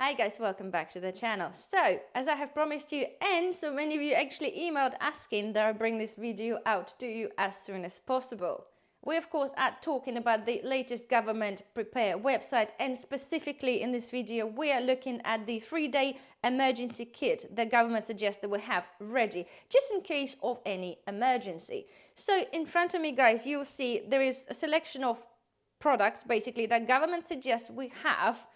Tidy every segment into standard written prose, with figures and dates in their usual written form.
Hi guys, welcome back to the channel. So, as I have promised you, and so many of you actually emailed asking that I bring this video out to you as soon as possible. We of course are talking about the latest government prepare website, and specifically in this video we are looking at the 3-day emergency kit the government suggests that we have ready just in case of any emergency. So in front of me guys, you'll see there is a selection of products basically that government suggests we have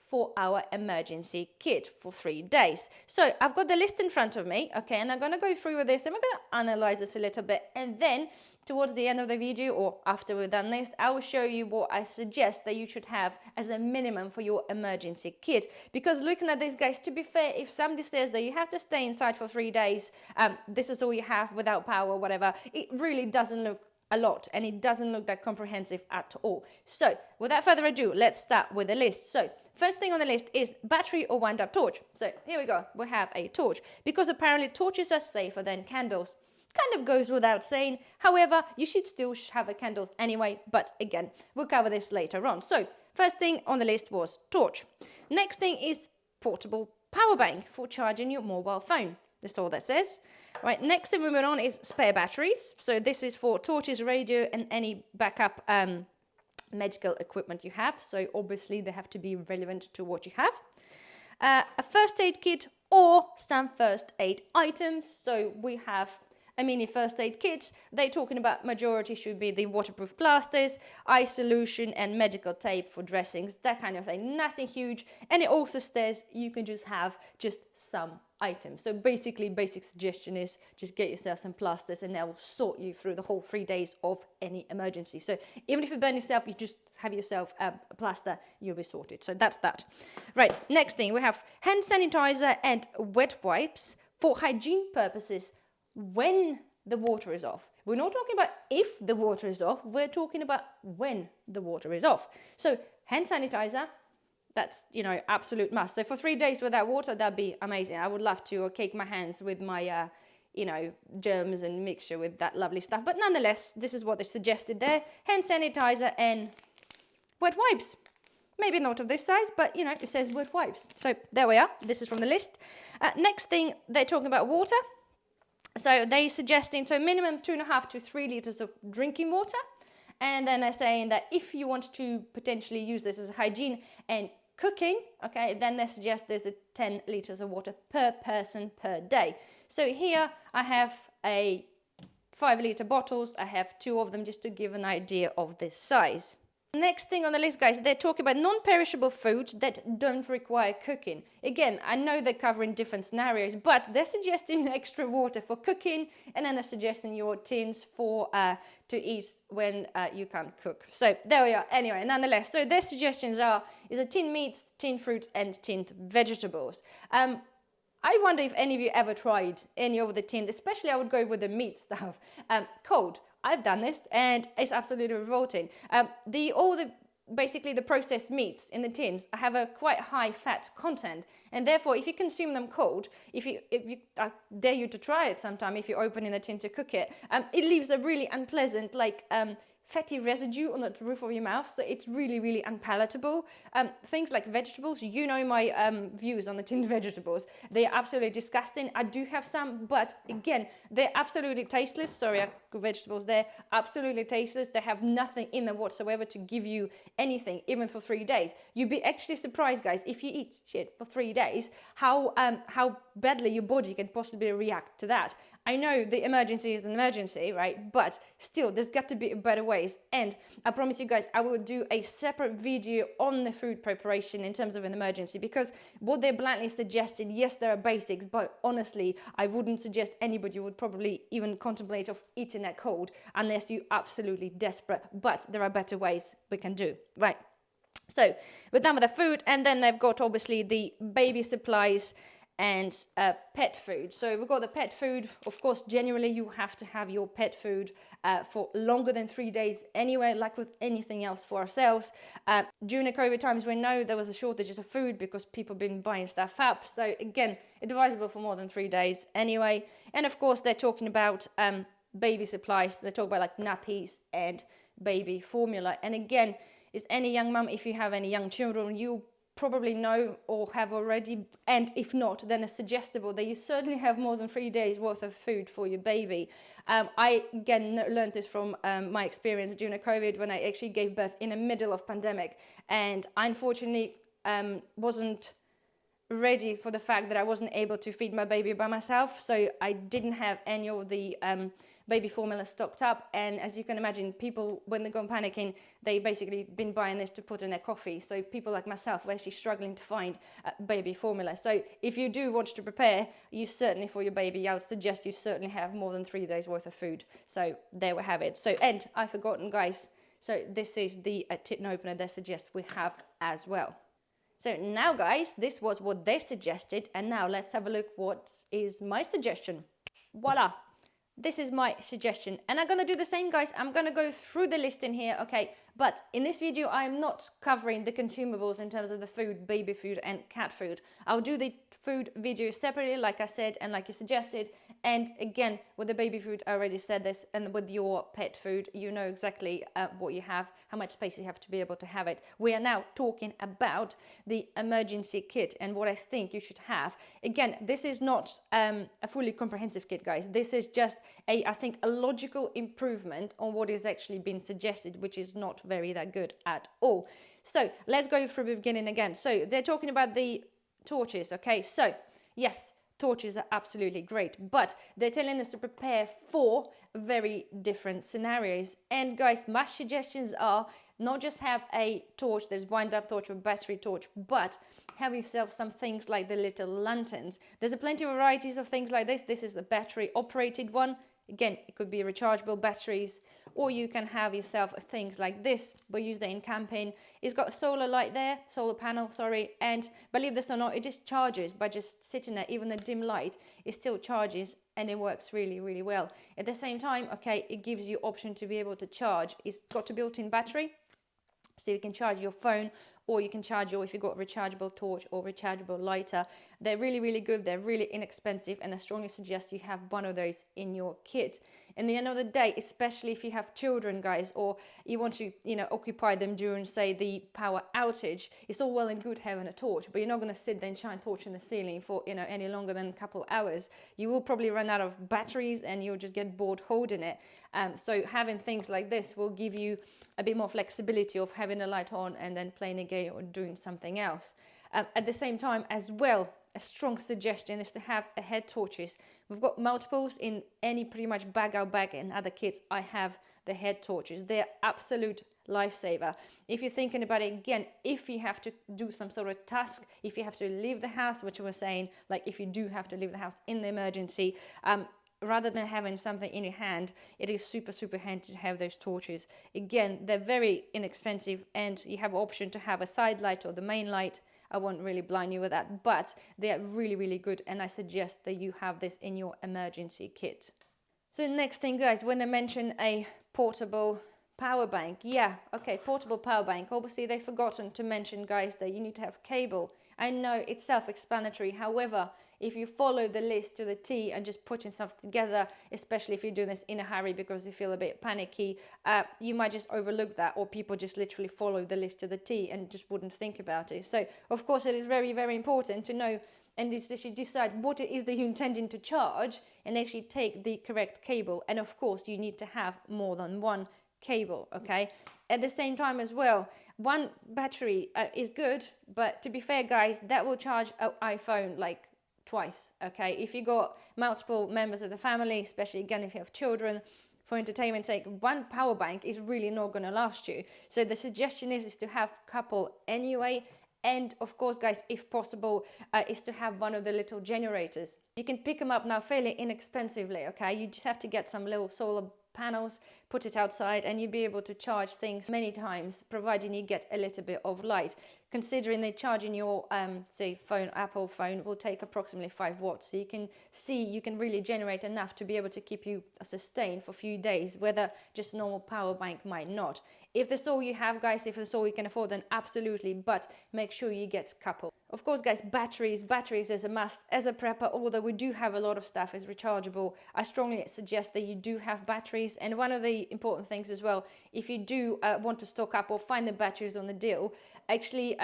for our emergency kit for 3 days. So I've got the list in front of me, okay, and I'm going to go through with this and we're going to analyze this a little bit, and then towards the end of the video or after we've done this, I will show you what I suggest that you should have as a minimum for your emergency kit. Because looking at this guys, to be fair, if somebody says that you have to stay inside for 3 days, this is all you have without power or whatever, it really doesn't look a lot, and it doesn't look that comprehensive at all. So without further ado, let's start with the list. So first thing on the list is battery or wind up torch. So here we go, we have a torch, because apparently torches are safer than candles. Kind of goes without saying. However, you should still have a candles anyway, but again, we'll cover this later on. So first thing on the list was torch. Next thing is portable power bank for charging your mobile phone. That's all that says. Right, next thing moving on is spare batteries. So this is for torches, radio, and any backup medical equipment you have. So obviously they have to be relevant to what you have. A first aid kit or some first aid items. So we have a mini first aid kits. They're talking about majority should be the waterproof plasters, eye solution, and medical tape for dressings, that kind of thing. Nothing huge. And it also says you can just have just some items. So basically, basic suggestion is just get yourself some plasters and that will sort you through the whole 3 days of any emergency. So even if you burn yourself, you just have yourself a plaster, you'll be sorted. So that's that. Right, next thing, we have hand sanitizer and wet wipes for hygiene purposes when the water is off. We're not talking about if the water is off, we're talking about when the water is off. So hand sanitizer, that's, absolute must. So for 3 days without water, that'd be amazing. I would love to cake my hands with my, germs and mixture with that lovely stuff. But nonetheless, this is what they suggested there. Hand sanitizer and wet wipes. Maybe not of this size, but, it says wet wipes. So there we are. This is from the list. Next thing, they're talking about water. So they're suggesting, minimum 2.5 to 3 liters of drinking water. And then they're saying that if you want to potentially use this as hygiene and cooking, okay, then they suggest there's a 10 liters of water per person per day. So here I have a 5-liter bottles. I have 2 of them just to give an idea of this size. Next thing on the list, guys, they're talking about non-perishable foods that don't require cooking. Again, I know they're covering different scenarios, but they're suggesting extra water for cooking, and then they're suggesting your tins for to eat when you can't cook. So there we are. Anyway, nonetheless, so their suggestions is a tin meats, tin fruit, and tinned vegetables. I wonder if any of you ever tried any of the tinned, especially I would go with the meat stuff, cold. I've done this and it's absolutely revolting. Basically the processed meats in the tins have a quite high fat content, and therefore if you consume them cold, if you I dare you to try it sometime, if you open in the tin to cook it, it leaves a really unpleasant fatty residue on the roof of your mouth, so it's really, really unpalatable. Things like vegetables, my views on the tinned vegetables. They are absolutely disgusting. I do have some, but again, they're absolutely tasteless. Sorry, I've got vegetables there. Absolutely tasteless. They have nothing in them whatsoever to give you anything, even for 3 days. You'd be actually surprised, guys, if you eat shit for 3 days, how badly your body can possibly react to that. I know the emergency is an emergency, right? But still, there's got to be better ways. And I promise you guys, I will do a separate video on the food preparation in terms of an emergency, because what they're bluntly suggesting, yes, there are basics, but honestly, I wouldn't suggest anybody would probably even contemplate of eating that cold unless you're absolutely desperate. But there are better ways we can do, right? So we're done with the food, and then they've got obviously the baby supplies and pet food. So we've got the pet food. Of course, generally you have to have your pet food for longer than 3 days anyway, like with anything else for ourselves. During the COVID times, we know there was a shortage of food because people have been buying stuff up. So again, advisable for more than 3 days anyway. And of course, they're talking about baby supplies. They talk about like nappies and baby formula. And again, is any young mum, if you have any young children, you probably know or have already, and if not, then it's suggestible that you certainly have more than 3 days worth of food for your baby. I again learned this from my experience during COVID, when I actually gave birth in the middle of pandemic, and I unfortunately wasn't ready for the fact that I wasn't able to feed my baby by myself, so I didn't have any of the baby formula stocked up. And as you can imagine, people, when they go panicking, they basically been buying this to put in their coffee. So people like myself were actually struggling to find baby formula. So if you do want to prepare, you certainly, for your baby, I would suggest you certainly have more than 3 days worth of food. So there we have it. So, and I've forgotten, guys, so this is the tin opener they suggest we have as well. So now, guys, this was what they suggested, and now let's have a look what is my suggestion. Voila! This is my suggestion, and I'm gonna do the same, guys. I'm gonna go through the list in here, okay? But in this video, I'm not covering the consumables in terms of the food, baby food and cat food. I'll do the food video separately, like I said, and like you suggested. And again, with the baby food, I already said this, and with your pet food, you know exactly what you have, how much space you have to be able to have it. We are now talking about the emergency kit and what I think you should have. Again, this is not a fully comprehensive kit, guys. This is just I think a logical improvement on what is actually being suggested, which is not very that good at all. So let's go through the beginning again. So they're talking about the torches, okay? So yes, torches are absolutely great, but they're telling us to prepare for very different scenarios. And guys, my suggestions are not just have a torch, there's wind-up torch or battery torch, but have yourself some things like the little lanterns. There's a plenty of varieties of things like this. This is the battery operated one. Again, it could be rechargeable batteries, or you can have yourself things like this. We use that in camping. It's got a solar light there, solar panel, sorry, and believe this or not, it just charges by just sitting there. Even the dim light, it still charges, and it works really, really well. At the same time, okay, it gives you option to be able to charge. It's got a built-in battery, so you can charge your phone, or you can charge your, if you've got a rechargeable torch or rechargeable lighter. They're really, really good. They're really inexpensive, and I strongly suggest you have one of those in your kit. In the end of the day, especially if you have children, guys, or you want to, occupy them during, say, the power outage, it's all well and good having a torch, but you're not going to sit there and shine a torch in the ceiling for, any longer than a couple of hours. You will probably run out of batteries, and you'll just get bored holding it. So having things like this will give you a bit more flexibility of having a light on and then playing a game or doing something else. At the same time as well, a strong suggestion is to have a head torches. We've got multiples in any pretty much bag out bag, and other kits I have the head torches. They're absolute lifesaver. If you're thinking about it again, if you have to do some sort of task, if you have to leave the house, which we were saying, like if you do have to leave the house in the emergency, rather than having something in your hand, it is super, super handy to have those torches. Again, they're very inexpensive, and you have option to have a side light or the main light. I won't really blind you with that, but they are really, really good, and I suggest that you have this in your emergency kit. So next thing, guys, when they mention a portable power bank, yeah, okay, portable power bank. Obviously, they've forgotten to mention, guys, that you need to have cable. I know it's self-explanatory. However, if you follow the list to the T and just putting stuff together, especially if you're doing this in a hurry because you feel a bit panicky, you might just overlook that, or people just literally follow the list to the T and just wouldn't think about it. So, of course, it is very, very important to know and actually decide what it is that you're intending to charge and actually take the correct cable. And, of course, you need to have more than one cable, okay? At the same time as well, one battery is good, but to be fair, guys, that will charge an iPhone like twice, okay? If you got multiple members of the family, especially again if you have children, for entertainment's sake, one power bank is really not going to last you. So the suggestion is to have a couple anyway. And of course, guys, if possible, is to have one of the little generators. You can pick them up now fairly inexpensively, okay? You just have to get some little solar panels, put it outside, and you'll be able to charge things many times, providing you get a little bit of light. Considering that charging your say phone, Apple phone, will take approximately 5 watts, so you can see you can really generate enough to be able to keep you sustained for a few days, whether just a normal power bank might not. If that's all you have, guys, if that's all you can afford, then absolutely, but make sure you get a couple. Of course, guys, batteries is a must. As a prepper, although we do have a lot of stuff is rechargeable, I strongly suggest that you do have batteries. And one of the important things as well, if you do want to stock up or find the batteries on the deal, actually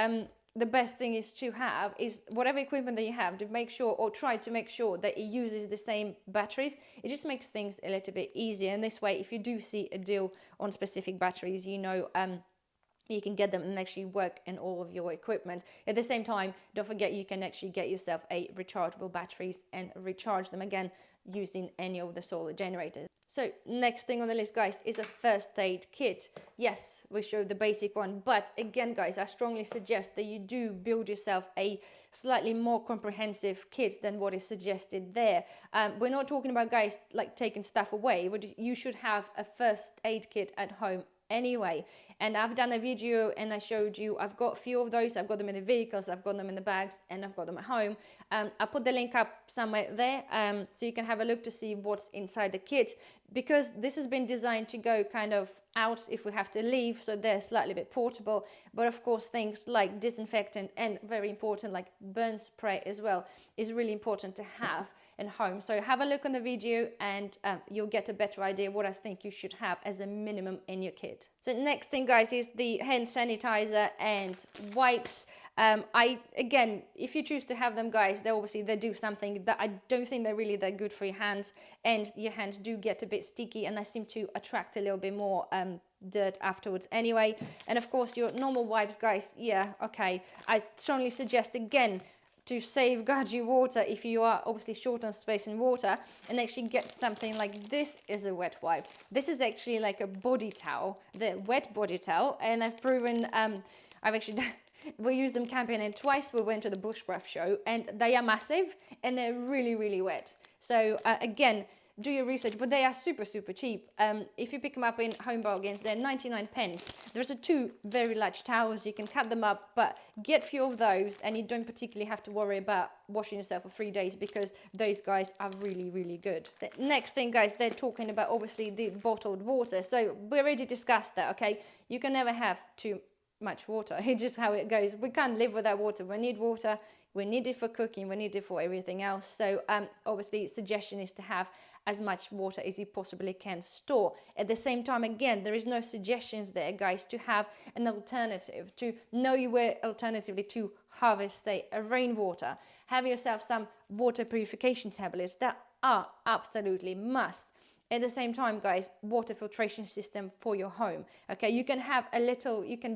the best thing is to have is whatever equipment that you have, to make sure, or try to make sure, that it uses the same batteries. It just makes things a little bit easier. And this way, if you do see a deal on specific batteries, you know, you can get them and actually work in all of your equipment. At the same time, don't forget you can actually get yourself a rechargeable batteries and recharge them again using any of the solar generators. So next thing on the list, guys, is a first aid kit. Yes, we showed the basic one, but again, guys, I strongly suggest that you do build yourself a slightly more comprehensive kit than what is suggested there. We're not talking about, guys, like taking stuff away, but you should have a first aid kit at home anyway. And I've done a video and I showed you, I've got a few of those. I've got them in the vehicles, I've got them in the bags, and I've got them at home. I put the link up somewhere there, so you can have a look to see what's inside the kit, because this has been designed to go kind of out if we have to leave, so they're slightly bit portable. But of course, things like disinfectant and, very important, like burn spray as well, is really important to have in home. So have a look on the video and you'll get a better idea what I think you should have as a minimum in your kit. So next thing, guys, is the hand sanitizer and wipes. Again, if you choose to have them, guys, they do something that I don't think they're really that good for your hands, and your hands do get a bit sticky, and they seem to attract a little bit more dirt afterwards anyway. And of course, your normal wipes, guys, yeah, okay, I strongly suggest, again, to safeguard your water if you are obviously short on space in water, and actually get something like this is a wet wipe. This is actually like a body towel, the wet body towel, and I've proven, I've actually we used them camping twice. We went to the bushcraft show, and they are massive and they're really, really wet. So again, do your research, but they are super, super cheap. If you pick them up in Home Bargains, they're 99 pence. There's two very large towels. You can cut them up, but get a few of those, and you don't particularly have to worry about washing yourself for 3 days, because those guys are really, really good. The next thing, guys, they're talking about obviously the bottled water. So we already discussed that, okay? You can never have too much water. It's just how it goes. We can't live without water. We need water. We need it for cooking. We need it for everything else. So obviously, suggestion is to have as much water as you possibly can store. At the same time, again, there is no suggestions there, guys, to have an alternative, to know you where alternatively to harvest, say, a rainwater. Have yourself some water purification tablets that are absolutely must. At the same time, guys, water filtration system for your home. Okay, you can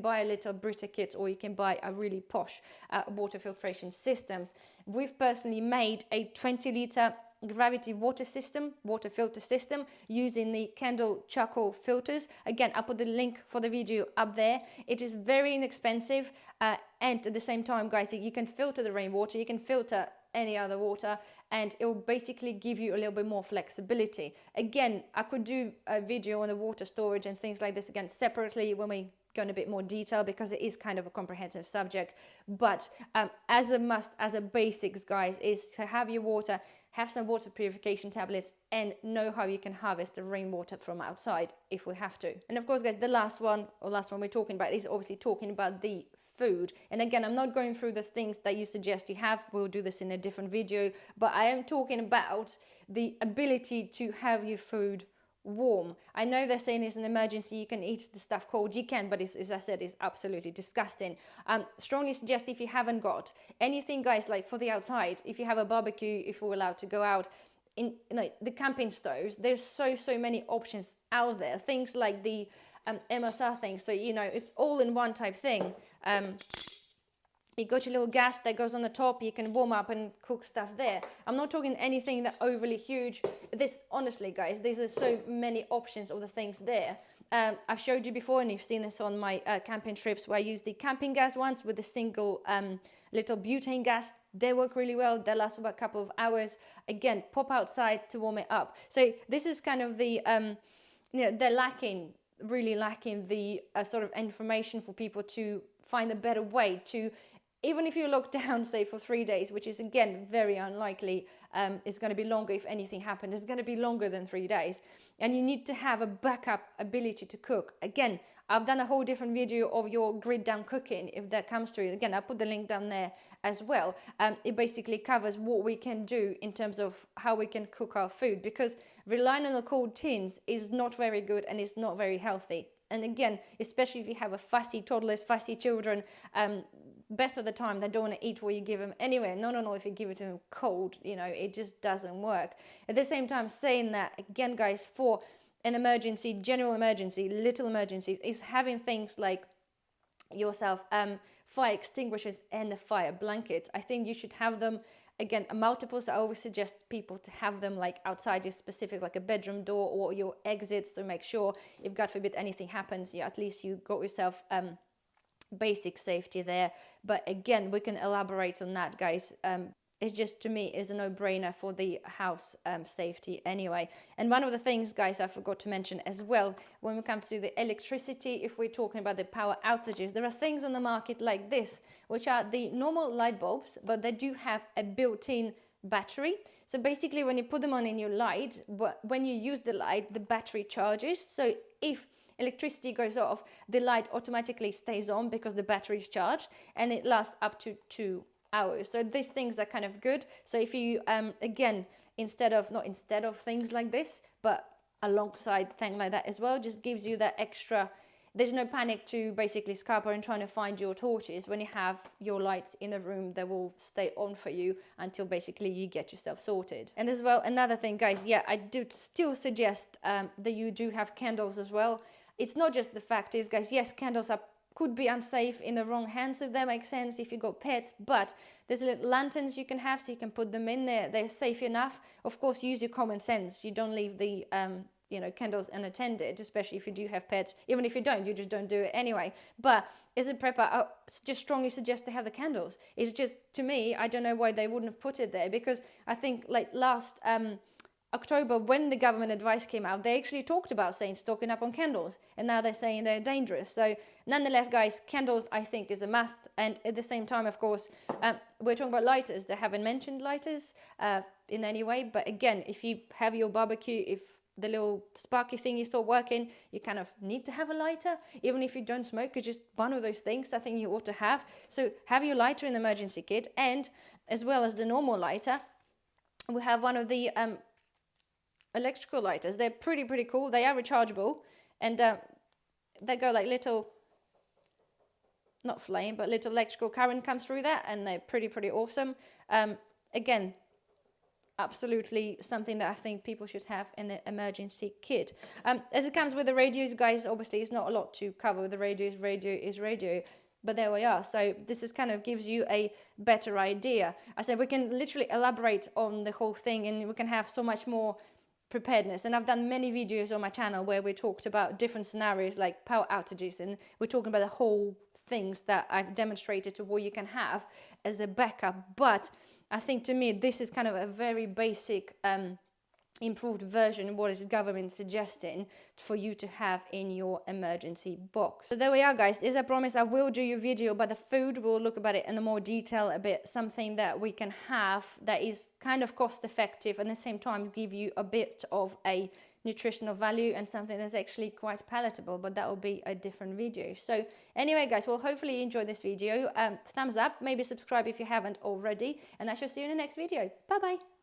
buy a little Brita kit, or you can buy a really posh water filtration systems. We've personally made a 20-liter gravity water filter system using the Candle charcoal filters. Again, I'll put the link for the video up there. It is very inexpensive, and at the same time, guys, you can filter the rainwater, you can filter any other water, and it will basically give you a little bit more flexibility. Again, I could do a video on the water storage and things like this again separately when we go in a bit more detail, because it is kind of a comprehensive subject. But as a must, as a basics, guys, is to have your water, have some water purification tablets, and know how you can harvest the rainwater from outside if we have to. And of course, guys, the last one we're talking about is obviously talking about the food. And again, I'm not going through the things that you suggest you have. We'll do this in a different video, but I am talking about the ability to have your food warm. I know they're saying it's an emergency, you can eat the stuff cold, you can, but as I said, it's absolutely disgusting. Strongly suggest, if you haven't got anything, guys, like for the outside, if you have a barbecue, if we're allowed to go out, in the camping stoves, there's so many options out there. Things like the MSR thing, so it's all in one type thing. You got your little gas that goes on the top, you can warm up and cook stuff there. I'm not talking anything that overly huge. This, honestly, guys, these are so many options of the things there. I've showed you before, and you've seen this on my camping trips, where I use the camping gas ones with the single little butane gas. They work really well. They last about a couple of hours. Again, pop outside to warm it up. So this is kind of the, they're really lacking the sort of information for people to find a better way to, even if you lock down, say, for 3 days, which is, again, very unlikely, it's going to be longer if anything happens. It's going to be longer than 3 days. And you need to have a backup ability to cook. Again, I've done a whole different video of your grid down cooking, if that comes to it. Again, I'll put the link down there as well. It basically covers what we can do in terms of how we can cook our food, because relying on the cold tins is not very good and it's not very healthy. And again, especially if you have a fussy toddlers, fussy children, best of the time they don't want to eat what you give them anyway. No, if you give it to them cold, you know, it just doesn't work. At the same time, saying that, again, guys, for an emergency, general emergency, little emergencies, is having things like yourself fire extinguishers and the fire blankets. I think you should have them, again, multiples. I always suggest people to have them like outside your specific, like a bedroom door or your exits, to make sure if God forbid anything happens, at least you got yourself basic safety there. But again, we can elaborate on that, guys. It just, to me, is a no-brainer for the house safety anyway. And one of the things, guys, I forgot to mention as well, when it comes to the electricity, if we're talking about the power outages, there are things on the market like this, which are the normal light bulbs, but they do have a built-in battery. So basically, when you put them on in your light, when you use the light, the battery charges. So if electricity goes off, the light automatically stays on because the battery is charged, and it lasts up to 2 hours. So these things are kind of good. So if you again, instead of things like this, but alongside things like that as well, just gives you that extra. There's no panic to basically scupper and trying to find your torches. When you have your lights in the room, they will stay on for you until basically you get yourself sorted. And as well, another thing, guys, yeah, I do still suggest that you do have candles as well. It's not just the fact is, guys, yes, candles could be unsafe in the wrong hands, if that makes sense, if you got pets, but there's little lanterns you can have, so you can put them in there. They're safe enough. Of course, use your common sense. You don't leave the candles unattended, especially if you do have pets. Even if you don't, you just don't do it anyway. But as a prepper, I just strongly suggest to have the candles. It's just, to me, I don't know why they wouldn't have put it there, because I think like last October, when the government advice came out, they actually talked about saying stocking up on candles, and now they're saying they're dangerous. So nonetheless, guys, candles I think is a must. And at the same time, of course, we're talking about lighters. They haven't mentioned lighters in any way, but again, if you have your barbecue, if the little sparky thing is still working, you kind of need to have a lighter, even if you don't smoke. It's just one of those things I think you ought to have. So have your lighter in the emergency kit, and as well as the normal lighter, we have one of the electrical lighters. They're pretty cool. They are rechargeable, and they go like little, not flame, but little electrical current comes through that, and they're pretty awesome. Again, absolutely something that I think people should have in the emergency kit. As it comes with the radios, guys, obviously it's not a lot to cover with the radios. Radio is radio. But there we are. So this is kind of gives you a better idea. I said we can literally elaborate on the whole thing, and we can have so much more preparedness. And I've done many videos on my channel where we talked about different scenarios like power outages, and we're talking about the whole things that I've demonstrated to what you can have as a backup. But I think, to me, this is kind of a very basic improved version of what is government suggesting for you to have in your emergency box. So there we are, guys. As I promised, I will do your video about the food. We'll look about it in more detail a bit, something that we can have that is kind of cost effective and at the same time give you a bit of a nutritional value, and something that's actually quite palatable, but that will be a different video. So anyway, guys, well, hopefully you enjoyed this video. Thumbs up, maybe subscribe if you haven't already, and I shall see you in the next video. Bye bye.